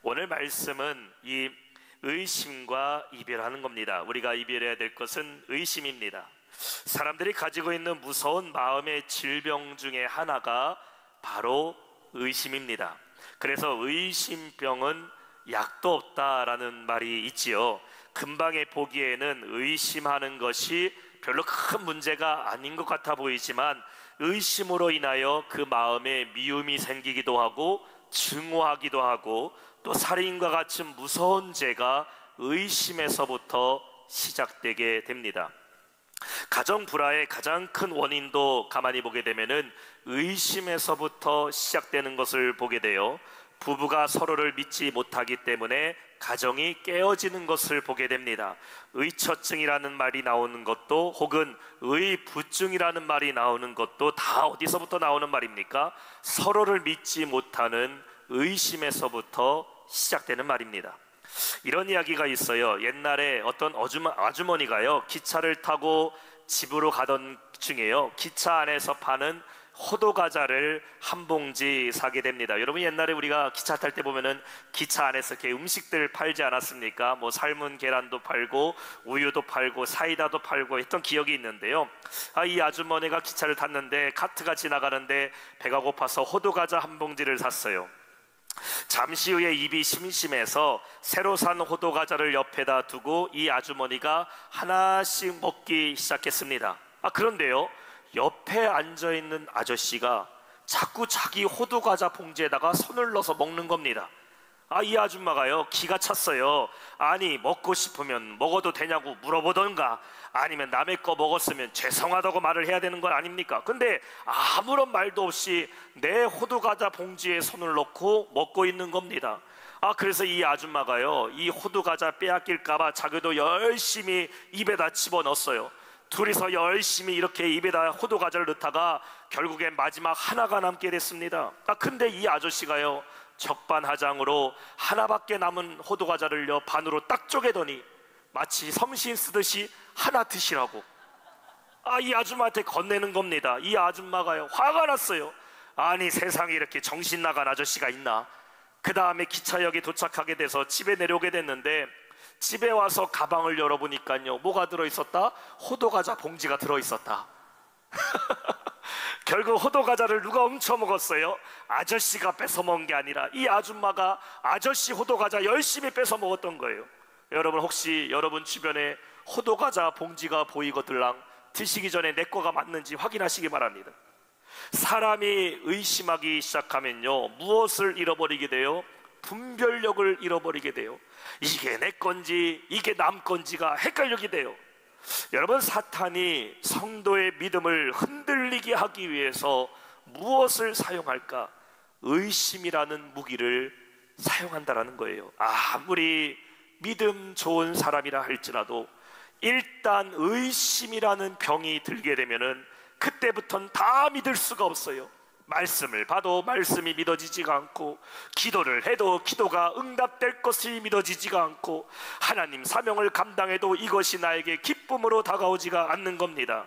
오늘 말씀은 이 의심과 이별하는 겁니다. 우리가 이별해야 될 것은 의심입니다. 사람들이 가지고 있는 무서운 마음의 질병 중에 하나가 바로 의심입니다. 그래서 의심병은 약도 없다라는 말이 있지요. 금방에 보기에는 의심하는 것이 별로 큰 문제가 아닌 것 같아 보이지만 의심으로 인하여 그 마음에 미움이 생기기도 하고 증오하기도 하고 또 살인과 같은 무서운 죄가 의심에서부터 시작되게 됩니다. 가정 불화의 가장 큰 원인도 가만히 보게 되면은 의심에서부터 시작되는 것을 보게 돼요. 부부가 서로를 믿지 못하기 때문에 가정이 깨어지는 것을 보게 됩니다. 의처증이라는 말이 나오는 것도 혹은 의부증이라는 말이 나오는 것도 다 어디서부터 나오는 말입니까? 서로를 믿지 못하는 의심에서부터 시작되는 말입니다. 이런 이야기가 있어요. 옛날에 어떤 아주머니가요, 기차를 타고 집으로 가던 중에요, 기차 안에서 파는 호두과자를 한 봉지 사게 됩니다. 여러분, 옛날에 우리가 기차 탈 때 보면은 기차 안에서 이렇게 음식들 팔지 않았습니까? 뭐 삶은 계란도 팔고 우유도 팔고 사이다도 팔고 했던 기억이 있는데요. 이 아주머니가 기차를 탔는데 카트가 지나가는데 배가 고파서 호두과자 한 봉지를 샀어요. 잠시 후에 입이 심심해서 새로 산 호두과자를 옆에다 두고 이 아주머니가 하나씩 먹기 시작했습니다. 그런데요, 옆에 앉아있는 아저씨가 자꾸 자기 호두과자 봉지에다가 손을 넣어서 먹는 겁니다. 이 아줌마가요, 기가 찼어요. 아니, 먹고 싶으면 먹어도 되냐고 물어보던가, 아니면 남의 거 먹었으면 죄송하다고 말을 해야 되는 건 아닙니까? 근데 아무런 말도 없이 내 호두과자 봉지에 손을 넣고 먹고 있는 겁니다. 그래서 이 아줌마가요, 이 호두과자 빼앗길까봐 자기도 열심히 입에다 집어넣었어요. 둘이서 열심히 이렇게 입에다 호두과자를 넣다가 결국엔 마지막 하나가 남게 됐습니다. 근데 이 아저씨가요, 적반하장으로 하나밖에 남은 호두과자를요 반으로 딱 쪼개더니 마치 섬신 쓰듯이 하나 드시라고 이 아줌마한테 건네는 겁니다. 이 아줌마가요, 화가 났어요. 아니, 세상에 이렇게 정신 나간 아저씨가 있나. 그 다음에 기차역에 도착하게 돼서 집에 내려오게 됐는데, 집에 와서 가방을 열어보니까요, 뭐가 들어있었다? 호두과자 봉지가 들어있었다. 결국 호두과자를 누가 훔쳐먹었어요? 아저씨가 뺏어먹은 게 아니라 이 아줌마가 아저씨 호두과자 열심히 뺏어먹었던 거예요. 여러분, 혹시 여러분 주변에 호두과자 봉지가 보이거들랑 드시기 전에 내 거가 맞는지 확인하시기 바랍니다. 사람이 의심하기 시작하면요, 무엇을 잃어버리게 돼요? 분별력을 잃어버리게 돼요. 이게 내 건지 이게 남 건지가 헷갈리게 돼요. 여러분, 사탄이 성도의 믿음을 흔들리게 하기 위해서 무엇을 사용할까? 의심이라는 무기를 사용한다라는 거예요. 아무리 믿음 좋은 사람이라 할지라도 일단 의심이라는 병이 들게 되면은 그때부터는 다 믿을 수가 없어요. 말씀을 봐도 말씀이 믿어지지가 않고, 기도를 해도 기도가 응답될 것이 믿어지지가 않고, 하나님 사명을 감당해도 이것이 나에게 기쁨으로 다가오지가 않는 겁니다.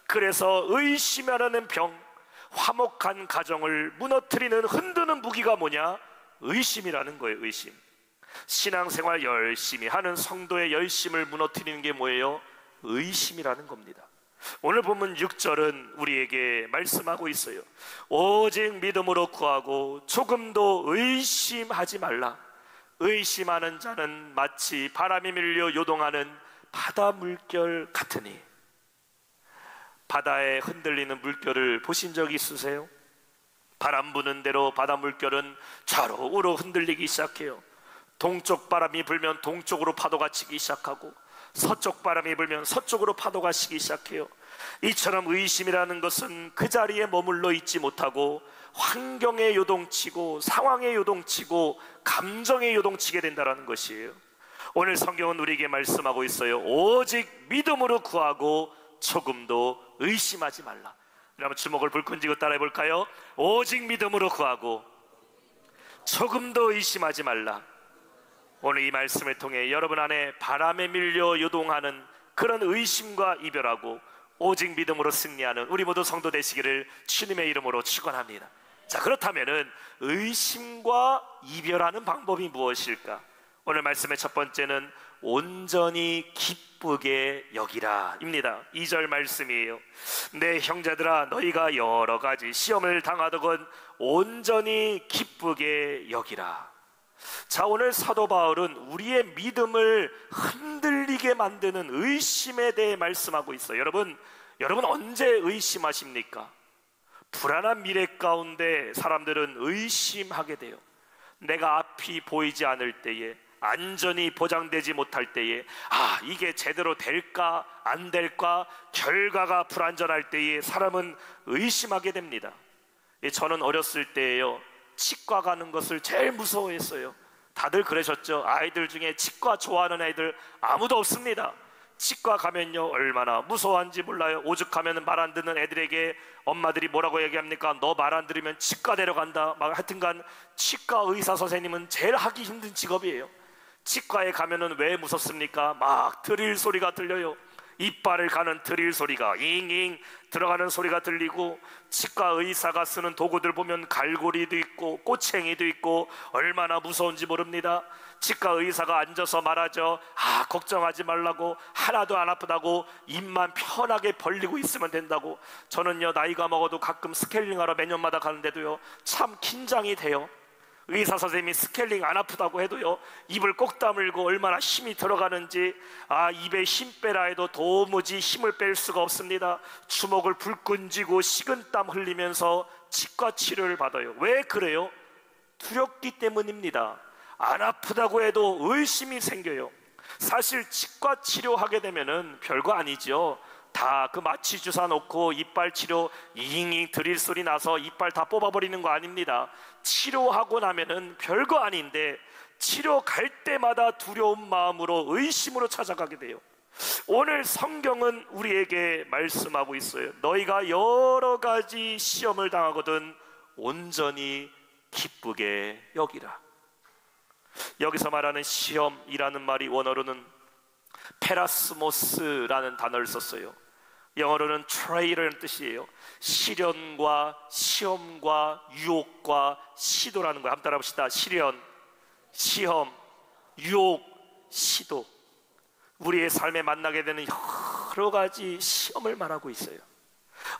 그래서 의심하는 병, 화목한 가정을 무너뜨리는 흔드는 무기가 뭐냐? 의심이라는 거예요. 의심. 신앙생활 열심히 하는 성도의 열심을 무너뜨리는 게 뭐예요? 의심이라는 겁니다. 오늘 본문 6절은 우리에게 말씀하고 있어요. 오직 믿음으로 구하고 조금도 의심하지 말라. 의심하는 자는 마치 바람이 밀려 요동하는 바다 물결 같으니. 바다에 흔들리는 물결을 보신 적 있으세요? 바람 부는 대로 바다 물결은 좌로 우로 흔들리기 시작해요. 동쪽 바람이 불면 동쪽으로 파도가 치기 시작하고, 서쪽 바람이 불면 서쪽으로 파도가 치기 시작해요. 이처럼 의심이라는 것은 그 자리에 머물러 있지 못하고 환경에 요동치고 상황에 요동치고 감정에 요동치게 된다는 것이에요. 오늘 성경은 우리에게 말씀하고 있어요. 오직 믿음으로 구하고 조금도 의심하지 말라. 여러분, 주먹을 불끈 쥐고 따라해 볼까요? 오직 믿음으로 구하고 조금도 의심하지 말라. 오늘 이 말씀을 통해 여러분 안에 바람에 밀려 요동하는 그런 의심과 이별하고 오직 믿음으로 승리하는 우리 모두 성도 되시기를 주님의 이름으로 축원합니다. 자, 그렇다면은 의심과 이별하는 방법이 무엇일까? 오늘 말씀의 첫 번째는 온전히 기쁘게 여기라 입니다. 2절 말씀이에요. 내 형제들아, 너희가 여러 가지 시험을 당하더건 온전히 기쁘게 여기라. 자, 오늘 사도 바울은 우리의 믿음을 흔들리게 만드는 의심에 대해 말씀하고 있어요. 여러분 언제 의심하십니까? 불안한 미래 가운데 사람들은 의심하게 돼요. 내가 앞이 보이지 않을 때에, 안전이 보장되지 못할 때에, 이게 제대로 될까 안 될까, 결과가 불안전할 때에 사람은 의심하게 됩니다. 저는 어렸을 때에요, 치과 가는 것을 제일 무서워했어요. 다들 그러셨죠? 아이들 중에 치과 좋아하는 애들 아무도 없습니다. 치과 가면요 얼마나 무서워한지 몰라요. 오죽하면 말 안 듣는 애들에게 엄마들이 뭐라고 얘기합니까? 너 말 안 들으면 치과 데려간다. 막 하여튼간 치과 의사 선생님은 제일 하기 힘든 직업이에요. 치과에 가면은 왜 무섭습니까? 막 드릴 소리가 들려요. 이빨을 가는 드릴 소리가 잉잉 들어가는 소리가 들리고, 치과 의사가 쓰는 도구들 보면 갈고리도 있고 꼬챙이도 있고 얼마나 무서운지 모릅니다. 치과 의사가 앉아서 말하죠. 걱정하지 말라고, 하나도 안 아프다고, 입만 편하게 벌리고 있으면 된다고. 저는요 나이가 먹어도 가끔 스케일링하러 매년마다 가는데도요 참 긴장이 돼요. 의사 선생님이 스케일링 안 아프다고 해도요 입을 꼭 다물고 얼마나 힘이 들어가는지, 입에 힘 빼라 해도 도무지 힘을 뺄 수가 없습니다. 주먹을 불끈 쥐고 식은땀 흘리면서 치과 치료를 받아요. 왜 그래요? 두렵기 때문입니다. 안 아프다고 해도 의심이 생겨요. 사실 치과 치료하게 되면은 별거 아니죠. 다 그 마취 주사 놓고 이빨 치료 잉잉 드릴 소리 나서 이빨 다 뽑아버리는 거 아닙니다. 치료하고 나면은 별거 아닌데, 치료 갈 때마다 두려운 마음으로 의심으로 찾아가게 돼요. 오늘 성경은 우리에게 말씀하고 있어요. 너희가 여러 가지 시험을 당하거든 온전히 기쁘게 여기라. 여기서 말하는 시험이라는 말이 원어로는 페라스모스라는 단어를 썼어요. 영어로는 트라이라는 뜻이에요. 시련과 시험과 유혹과 시도라는 거예요. 한번 따라합시다. 시련, 시험, 유혹, 시도. 우리의 삶에 만나게 되는 여러 가지 시험을 말하고 있어요.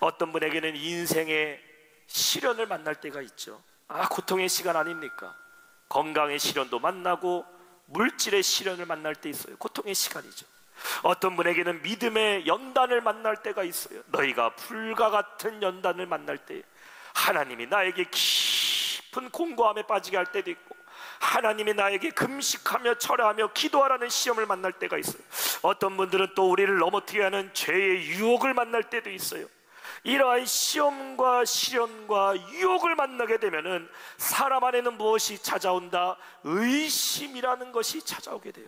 어떤 분에게는 인생의 시련을 만날 때가 있죠. 고통의 시간 아닙니까? 건강의 시련도 만나고 물질의 시련을 만날 때 있어요. 고통의 시간이죠. 어떤 분에게는 믿음의 연단을 만날 때가 있어요. 너희가 불과 같은 연단을 만날 때 하나님이 나에게 깊은 공고함에 빠지게 할 때도 있고, 하나님이 나에게 금식하며 철회하며 기도하라는 시험을 만날 때가 있어요. 어떤 분들은 또 우리를 넘어뜨리게 하는 죄의 유혹을 만날 때도 있어요. 이러한 시험과 시련과 유혹을 만나게 되면은 사람 안에는 무엇이 찾아온다? 의심이라는 것이 찾아오게 돼요.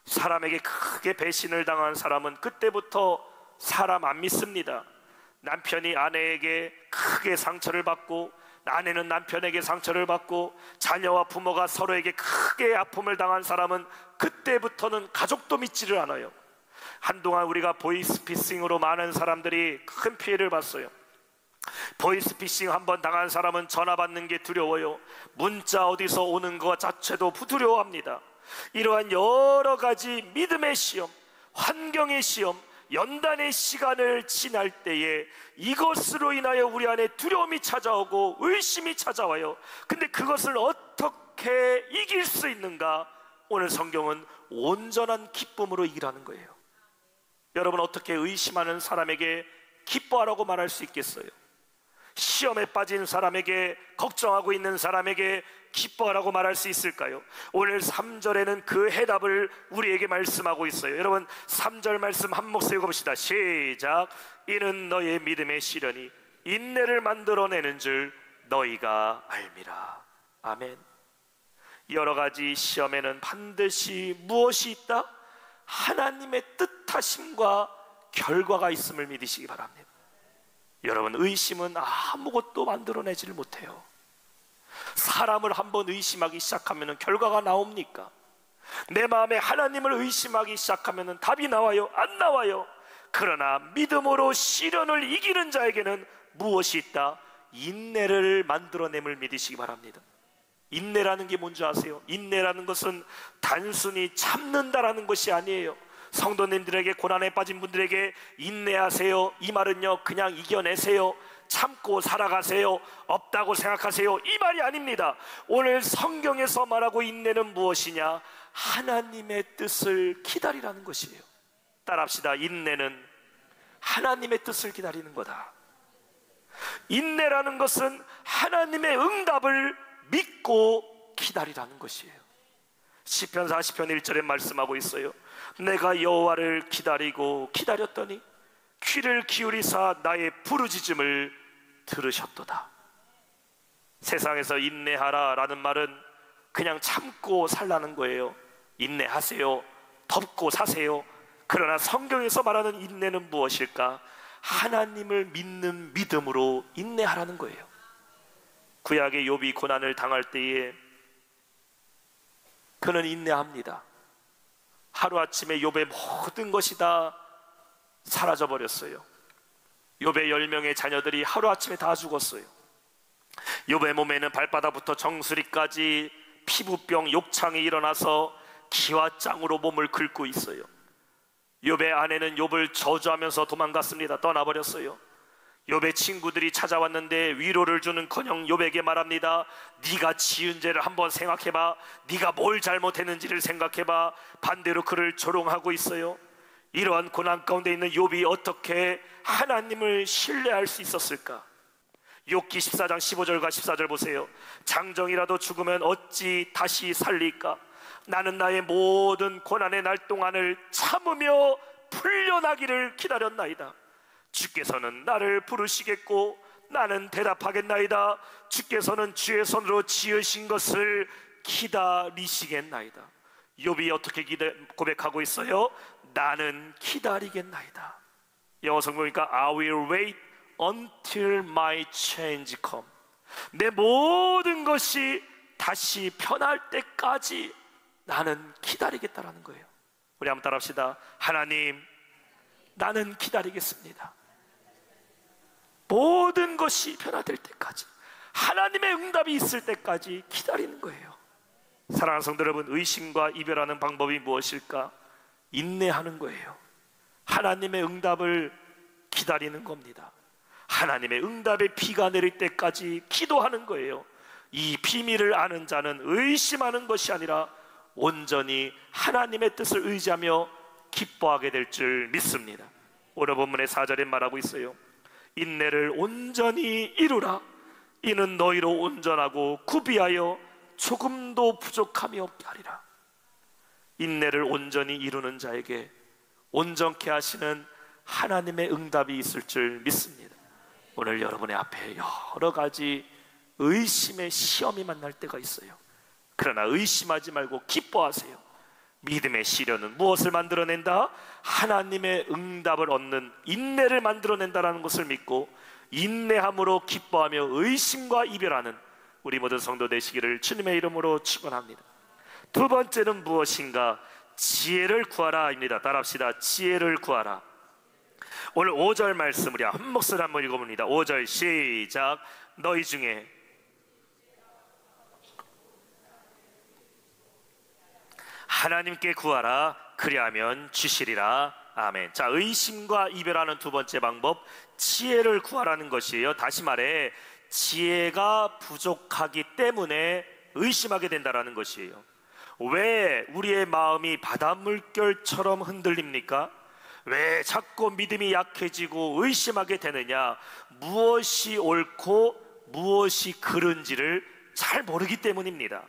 사람에게 크게 배신을 당한 사람은 그때부터 사람 안 믿습니다. 남편이 아내에게 크게 상처를 받고, 아내는 남편에게 상처를 받고, 자녀와 부모가 서로에게 크게 아픔을 당한 사람은 그때부터는 가족도 믿지를 않아요. 한동안 우리가 보이스피싱으로 많은 사람들이 큰 피해를 봤어요. 보이스피싱 한번 당한 사람은 전화 받는 게 두려워요. 문자 어디서 오는 것 자체도 두려워합니다. 이러한 여러 가지 믿음의 시험, 환경의 시험, 연단의 시간을 지날 때에 이것으로 인하여 우리 안에 두려움이 찾아오고 의심이 찾아와요. 근데 그것을 어떻게 이길 수 있는가? 오늘 성경은 온전한 기쁨으로 이기라는 거예요. 여러분, 어떻게 의심하는 사람에게 기뻐하라고 말할 수 있겠어요? 시험에 빠진 사람에게, 걱정하고 있는 사람에게 기뻐하라고 말할 수 있을까요? 오늘 3절에는 그 해답을 우리에게 말씀하고 있어요. 여러분, 3절 말씀 한 목소리 읽어봅시다. 시작. 이는 너의 믿음의 시련이 인내를 만들어내는 줄 너희가 알미라. 아멘. 여러 가지 시험에는 반드시 무엇이 있다? 하나님의 뜻하심과 결과가 있음을 믿으시기 바랍니다. 여러분, 의심은 아무것도 만들어내지를 못해요. 사람을 한번 의심하기 시작하면 결과가 나옵니까? 내 마음에 하나님을 의심하기 시작하면 답이 나와요? 안 나와요. 그러나 믿음으로 시련을 이기는 자에게는 무엇이 있다? 인내를 만들어냄을 믿으시기 바랍니다. 인내라는 게 뭔지 아세요? 인내라는 것은 단순히 참는다라는 것이 아니에요. 성도님들에게, 고난에 빠진 분들에게 인내하세요, 이 말은요 그냥 이겨내세요, 참고 살아가세요, 없다고 생각하세요, 이 말이 아닙니다. 오늘 성경에서 말하고 인내는 무엇이냐? 하나님의 뜻을 기다리라는 것이에요. 따라합시다. 인내는 하나님의 뜻을 기다리는 거다. 인내라는 것은 하나님의 응답을 믿고 기다리라는 것이에요. 시편 40편 1절에 말씀하고 있어요. 내가 여호와를 기다리고 기다렸더니 귀를 기울이사 나의 부르짖음을 들으셨도다. 세상에서 인내하라 라는 말은 그냥 참고 살라는 거예요. 인내하세요, 덮고 사세요. 그러나 성경에서 말하는 인내는 무엇일까? 하나님을 믿는 믿음으로 인내하라는 거예요. 구약의 욥이 고난을 당할 때에 그는 인내합니다. 하루아침에 욥의 모든 것이 다 사라져버렸어요. 욥의 10명의 자녀들이 하루아침에 다 죽었어요. 욥의 몸에는 발바닥부터 정수리까지 피부병, 욕창이 일어나서 기와장으로 몸을 긁고 있어요. 욥의 아내는 욥을 저주하면서 도망갔습니다. 떠나버렸어요. 욥의 친구들이 찾아왔는데 위로를 주는커녕 욥에게 말합니다. 네가 지은 죄를 한번 생각해봐. 네가 뭘 잘못했는지를 생각해봐. 반대로 그를 조롱하고 있어요. 이러한 고난 가운데 있는 욥이 어떻게 하나님을 신뢰할 수 있었을까? 욥기 14장 15절과 14절 보세요. 장정이라도 죽으면 어찌 다시 살릴까? 나는 나의 모든 고난의 날 동안을 참으며 풀려나기를 기다렸나이다. 주께서는 나를 부르시겠고 나는 대답하겠나이다. 주께서는 주의 손으로 지으신 것을 기다리시겠나이다. 욥이 어떻게 고백하고 있어요? 나는 기다리겠나이다. 영어 성경이니까 I will wait until my change come. 내 모든 것이 다시 편할 때까지 나는 기다리겠다라는 거예요. 우리 한번 따라합시다. 하나님, 나는 기다리겠습니다. 모든 것이 변화될 때까지, 하나님의 응답이 있을 때까지 기다리는 거예요. 사랑하는 성도 여러분, 의심과 이별하는 방법이 무엇일까? 인내하는 거예요. 하나님의 응답을 기다리는 겁니다. 하나님의 응답의 비가 내릴 때까지 기도하는 거예요. 이 비밀을 아는 자는 의심하는 것이 아니라 온전히 하나님의 뜻을 의지하며 기뻐하게 될 줄 믿습니다. 오늘 본문의 4절에 말하고 있어요. 인내를 온전히 이루라. 이는 너희로 온전하고 구비하여 조금도 부족함이 없게 하리라. 인내를 온전히 이루는 자에게 온전케 하시는 하나님의 응답이 있을 줄 믿습니다. 오늘 여러분의 앞에 여러 가지 의심의 시험이 만날 때가 있어요. 그러나 의심하지 말고 기뻐하세요. 믿음의 시련은 무엇을 만들어낸다? 하나님의 응답을 얻는 인내를 만들어낸다는 것을 믿고 인내함으로 기뻐하며 의심과 이별하는 우리 모든 성도 되시기를 주님의 이름으로 축원합니다. 두 번째는 무엇인가? 지혜를 구하라입니다. 따라합시다. 지혜를 구하라. 오늘 5절 말씀 우리 한 목소리 한번 읽어봅니다. 5절 시작. 너희 중에 하나님께 구하라. 그리하면 주시리라. 아멘. 자, 의심과 이별하는 두 번째 방법, 지혜를 구하라는 것이에요. 다시 말해, 지혜가 부족하기 때문에 의심하게 된다라는 것이에요. 왜 우리의 마음이 바닷물결처럼 흔들립니까? 왜 자꾸 믿음이 약해지고 의심하게 되느냐? 무엇이 옳고 무엇이 그른지를 잘 모르기 때문입니다.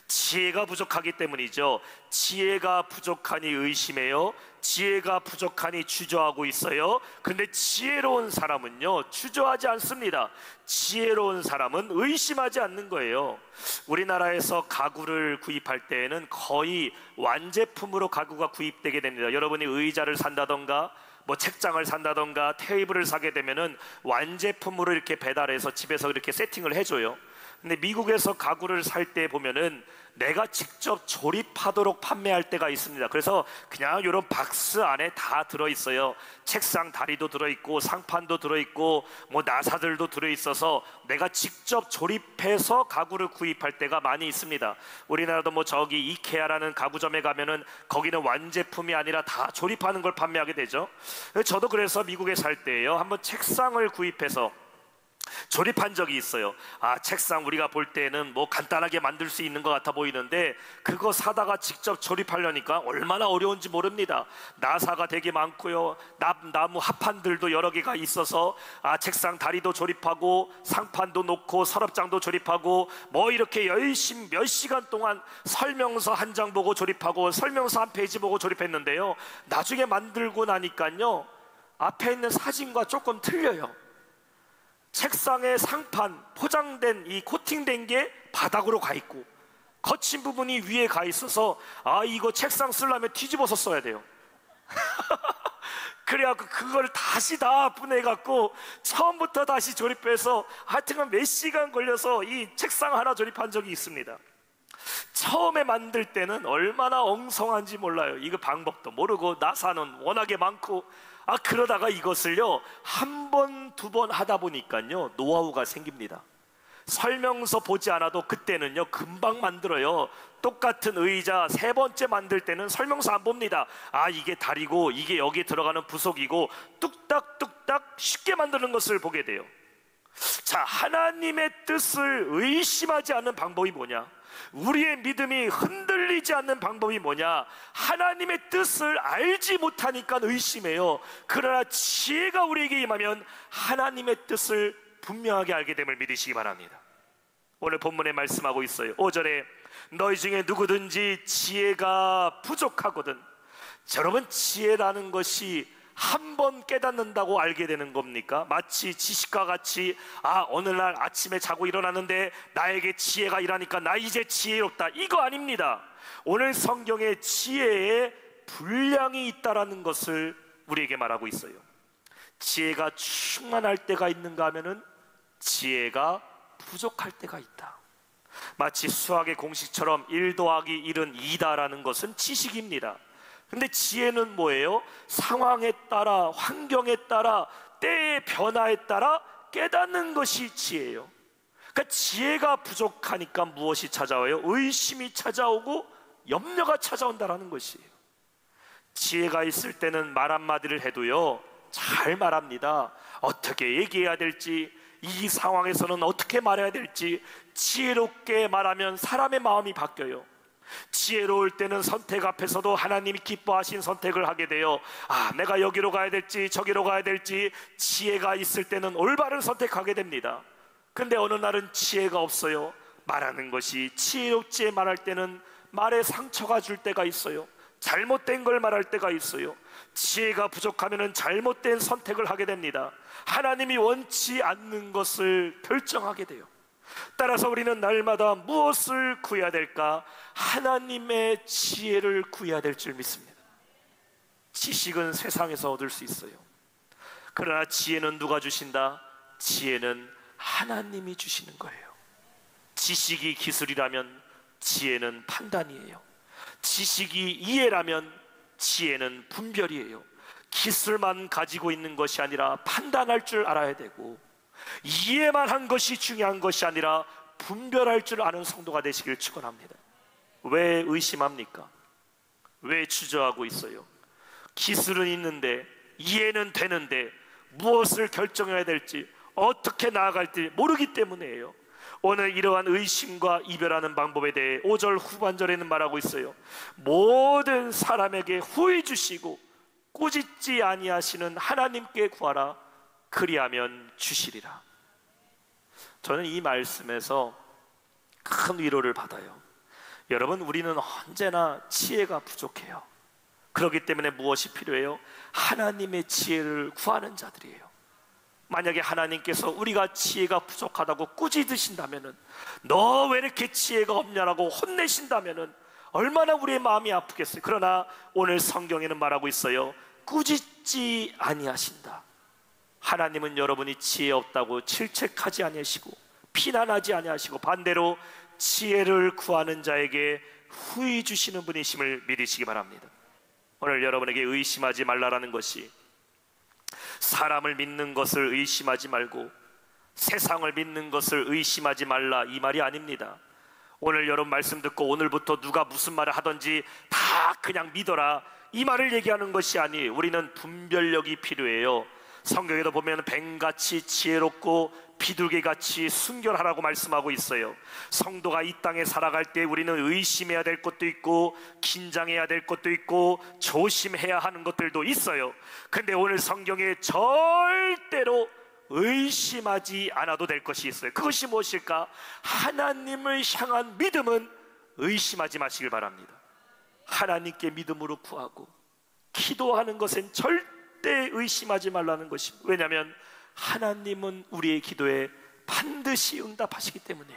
지혜가 부족하기 때문이죠. 지혜가 부족하니 의심해요. 지혜가 부족하니 주저하고 있어요. 근데 지혜로운 사람은요, 주저하지 않습니다. 지혜로운 사람은 의심하지 않는 거예요. 우리나라에서 가구를 구입할 때에는 거의 완제품으로 가구가 구입되게 됩니다. 여러분이 의자를 산다던가 뭐 책장을 산다던가 테이블을 사게 되면은 완제품으로 이렇게 배달해서 집에서 이렇게 세팅을 해줘요. 근데 미국에서 가구를 살 때 보면은 내가 직접 조립하도록 판매할 때가 있습니다. 그래서 그냥 이런 박스 안에 다 들어있어요. 책상 다리도 들어있고 상판도 들어있고 뭐 나사들도 들어있어서 내가 직접 조립해서 가구를 구입할 때가 많이 있습니다. 우리나라도 뭐 저기 이케아라는 가구점에 가면은 거기는 완제품이 아니라 다 조립하는 걸 판매하게 되죠. 저도 그래서 미국에 살 때예요, 한번 책상을 구입해서 조립한 적이 있어요. 책상 우리가 볼 때는 뭐 간단하게 만들 수 있는 것 같아 보이는데 그거 사다가 직접 조립하려니까 얼마나 어려운지 모릅니다. 나사가 되게 많고요, 나무 합판들도 여러 개가 있어서 책상 다리도 조립하고 상판도 놓고 서랍장도 조립하고 뭐 이렇게 열심히 몇 시간 동안 설명서 한 장 보고 조립하고 설명서 한 페이지 보고 조립했는데요, 나중에 만들고 나니까요 앞에 있는 사진과 조금 틀려요. 책상의 상판, 포장된 이 코팅된 게 바닥으로 가 있고 거친 부분이 위에 가 있어서 이거 책상 쓰려면 뒤집어서 써야 돼요. 그래갖고 그걸 다시 다 분해갖고 처음부터 다시 조립해서 하여튼간 몇 시간 걸려서 이 책상 하나 조립한 적이 있습니다. 처음에 만들 때는 얼마나 엉성한지 몰라요. 이거 방법도 모르고 나사는 워낙에 많고 그러다가 이것을요 한 번, 두 번 하다 보니까요 노하우가 생깁니다. 설명서 보지 않아도 그때는요 금방 만들어요. 똑같은 의자 세 번째 만들 때는 설명서 안 봅니다. 이게 다리고 이게 여기 들어가는 부속이고 뚝딱뚝딱 쉽게 만드는 것을 보게 돼요. 자, 하나님의 뜻을 의심하지 않는 방법이 뭐냐? 우리의 믿음이 흔들리지 않는 방법이 뭐냐? 하나님의 뜻을 알지 못하니까 의심해요. 그러나 지혜가 우리에게 임하면 하나님의 뜻을 분명하게 알게 됨을 믿으시기 바랍니다. 오늘 본문에 말씀하고 있어요. 5절에 너희 중에 누구든지 지혜가 부족하거든. 여러분, 지혜라는 것이 한 번 깨닫는다고 알게 되는 겁니까? 마치 지식과 같이 오늘날 아침에 자고 일어났는데 나에게 지혜가 일하니까 나 이제 지혜롭다, 이거 아닙니다. 오늘 성경에 지혜에 분량이 있다라는 것을 우리에게 말하고 있어요. 지혜가 충만할 때가 있는가 하면은 지혜가 부족할 때가 있다. 마치 수학의 공식처럼 1 더하기 1은 2다라는 것은 지식입니다. 근데 지혜는 뭐예요? 상황에 따라, 환경에 따라, 때의 변화에 따라 깨닫는 것이 지혜예요. 그러니까 지혜가 부족하니까 무엇이 찾아와요? 의심이 찾아오고 염려가 찾아온다는 것이에요. 지혜가 있을 때는 말 한마디를 해도요 잘 말합니다. 어떻게 얘기해야 될지, 이 상황에서는 어떻게 말해야 될지 지혜롭게 말하면 사람의 마음이 바뀌어요. 지혜로울 때는 선택 앞에서도 하나님이 기뻐하신 선택을 하게 돼요. 내가 여기로 가야 될지 저기로 가야 될지 지혜가 있을 때는 올바른 선택하게 됩니다. 근데 어느 날은 지혜가 없어요. 말하는 것이 지혜롭지 말할 때는 말에 상처가 줄 때가 있어요. 잘못된 걸 말할 때가 있어요. 지혜가 부족하면 잘못된 선택을 하게 됩니다. 하나님이 원치 않는 것을 결정하게 돼요. 따라서 우리는 날마다 무엇을 구해야 될까? 하나님의 지혜를 구해야 될 줄 믿습니다. 지식은 세상에서 얻을 수 있어요. 그러나 지혜는 누가 주신다? 지혜는 하나님이 주시는 거예요. 지식이 기술이라면 지혜는 판단이에요. 지식이 이해라면 지혜는 분별이에요. 기술만 가지고 있는 것이 아니라 판단할 줄 알아야 되고, 이해만 한 것이 중요한 것이 아니라 분별할 줄 아는 성도가 되시길 축원합니다. 왜 의심합니까? 왜 주저하고 있어요? 기술은 있는데, 이해는 되는데 무엇을 결정해야 될지, 어떻게 나아갈지 모르기 때문이에요. 오늘 이러한 의심과 이별하는 방법에 대해 5절 후반절에는 말하고 있어요. 모든 사람에게 후히 주시고 꾸짖지 아니하시는 하나님께 구하라. 그리하면 주시리라. 저는 이 말씀에서 큰 위로를 받아요. 여러분, 우리는 언제나 지혜가 부족해요. 그렇기 때문에 무엇이 필요해요? 하나님의 지혜를 구하는 자들이에요. 만약에 하나님께서 우리가 지혜가 부족하다고 꾸짖으신다면은, 너 왜 이렇게 지혜가 없냐라고 혼내신다면은 얼마나 우리의 마음이 아프겠어요. 그러나 오늘 성경에는 말하고 있어요. 꾸짖지 아니하신다. 하나님은 여러분이 지혜 없다고 질책하지 아니하시고 피난하지 아니하시고 반대로 지혜를 구하는 자에게 후히 주시는 분이심을 믿으시기 바랍니다. 오늘 여러분에게 의심하지 말라라는 것이 사람을 믿는 것을 의심하지 말고 세상을 믿는 것을 의심하지 말라 이 말이 아닙니다. 오늘 여러분 말씀 듣고 오늘부터 누가 무슨 말을 하든지 다 그냥 믿어라 이 말을 얘기하는 것이 아니에요. 우리는 분별력이 필요해요. 성경에도 보면 뱀같이 지혜롭고 비둘기같이 순결하라고 말씀하고 있어요. 성도가 이 땅에 살아갈 때 우리는 의심해야 될 것도 있고 긴장해야 될 것도 있고 조심해야 하는 것들도 있어요. 근데 오늘 성경에 절대로 의심하지 않아도 될 것이 있어요. 그것이 무엇일까? 하나님을 향한 믿음은 의심하지 마시길 바랍니다. 하나님께 믿음으로 구하고 기도하는 것은 절대 의심하지 말라는 것입니다. 왜냐하면 하나님은 우리의 기도에 반드시 응답하시기 때문에.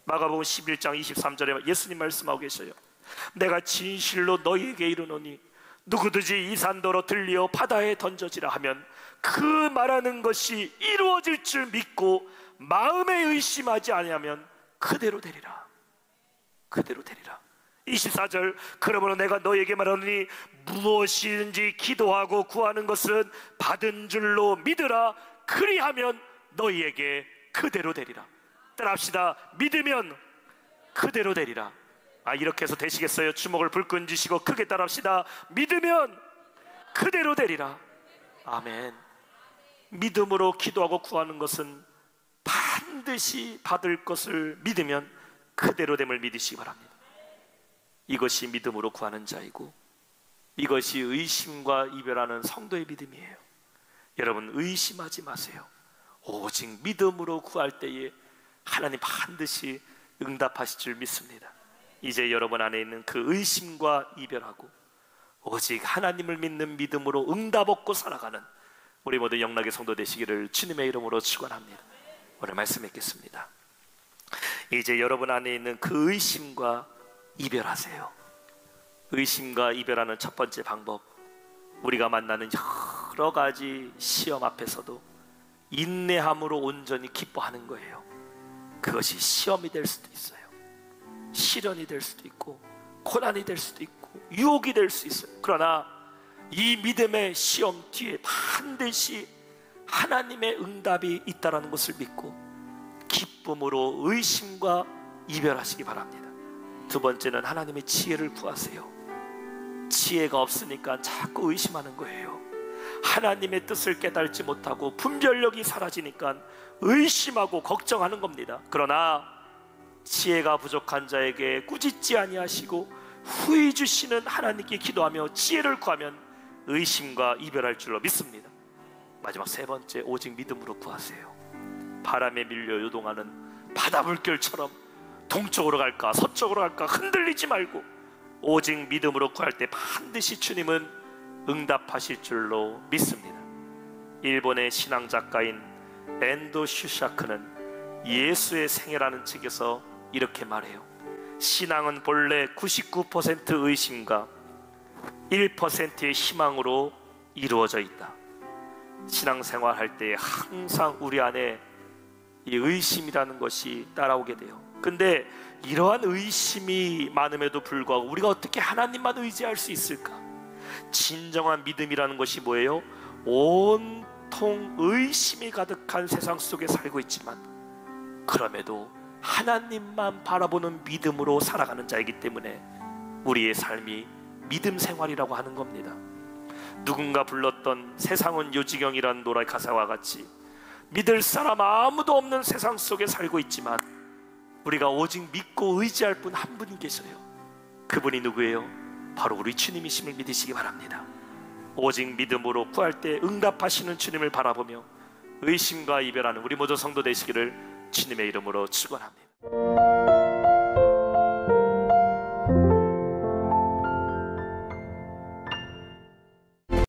마가복음 11장 23절에 예수님 말씀하고 계셔요. 내가 진실로 너희에게 이르노니 누구든지 이 산더러 들리어 바다에 던져지라 하면 그 말하는 것이 이루어질 줄 믿고 마음에 의심하지 아니하면 그대로 되리라. 그대로 되리라. 24절 그러므로 내가 너에게 말하노니 무엇이든지 기도하고 구하는 것은 받은 줄로 믿으라. 그리하면 너희에게 그대로 되리라. 따라합시다. 믿으면 그대로 되리라. 이렇게 해서 되시겠어요? 주먹을 불끈 쥐시고 크게 따라합시다. 믿으면 그대로 되리라. 아멘. 믿음으로 기도하고 구하는 것은 반드시 받을 것을 믿으면 그대로 됨을 믿으시기 바랍니다. 이것이 믿음으로 구하는 자이고 이것이 의심과 이별하는 성도의 믿음이에요. 여러분 의심하지 마세요. 오직 믿음으로 구할 때에 하나님 반드시 응답하실 줄 믿습니다. 이제 여러분 안에 있는 그 의심과 이별하고 오직 하나님을 믿는 믿음으로 응답 얻고 살아가는 우리 모두 영락의 성도 되시기를 주님의 이름으로 축원합니다. 오늘 말씀 읽겠습니다. 이제 여러분 안에 있는 그 의심과 이별하세요. 의심과 이별하는 첫 번째 방법, 우리가 만나는 여러 가지 시험 앞에서도 인내함으로 온전히 기뻐하는 거예요. 그것이 시험이 될 수도 있어요. 시련이 될 수도 있고 고난이 될 수도 있고 유혹이 될 수 있어요. 그러나 이 믿음의 시험 뒤에 반드시 하나님의 응답이 있다는 것을 믿고 기쁨으로 의심과 이별하시기 바랍니다. 두 번째는 하나님의 지혜를 구하세요. 지혜가 없으니까 자꾸 의심하는 거예요. 하나님의 뜻을 깨달지 못하고 분별력이 사라지니까 의심하고 걱정하는 겁니다. 그러나 지혜가 부족한 자에게 꾸짖지 아니하시고 후히 주시는 하나님께 기도하며 지혜를 구하면 의심과 이별할 줄로 믿습니다. 마지막 세 번째, 오직 믿음으로 구하세요. 바람에 밀려 요동하는 바다 물결처럼 동쪽으로 갈까 서쪽으로 갈까 흔들리지 말고 오직 믿음으로 구할 때 반드시 주님은 응답하실 줄로 믿습니다. 일본의 신앙 작가인 엔도 슈샤크는 예수의 생애라는 책에서 이렇게 말해요. 신앙은 본래 99% 의심과 1%의 희망으로 이루어져 있다. 신앙생활 할 때 항상 우리 안에 이 의심이라는 것이 따라오게 돼요. 근데 이러한 의심이 많음에도 불구하고 우리가 어떻게 하나님만 의지할 수 있을까? 진정한 믿음이라는 것이 뭐예요? 온통 의심이 가득한 세상 속에 살고 있지만 그럼에도 하나님만 바라보는 믿음으로 살아가는 자이기 때문에 우리의 삶이 믿음 생활이라고 하는 겁니다. 누군가 불렀던 세상은 요지경이라는 노래 가사와 같이 믿을 사람 아무도 없는 세상 속에 살고 있지만 우리가 오직 믿고 의지할 분 한 분이 계셔요. 그분이 누구예요? 바로 우리 주님이심을 믿으시기 바랍니다. 오직 믿음으로 구할 때 응답하시는 주님을 바라보며 의심과 이별하는 우리 모두 성도 되시기를 주님의 이름으로 축원합니다.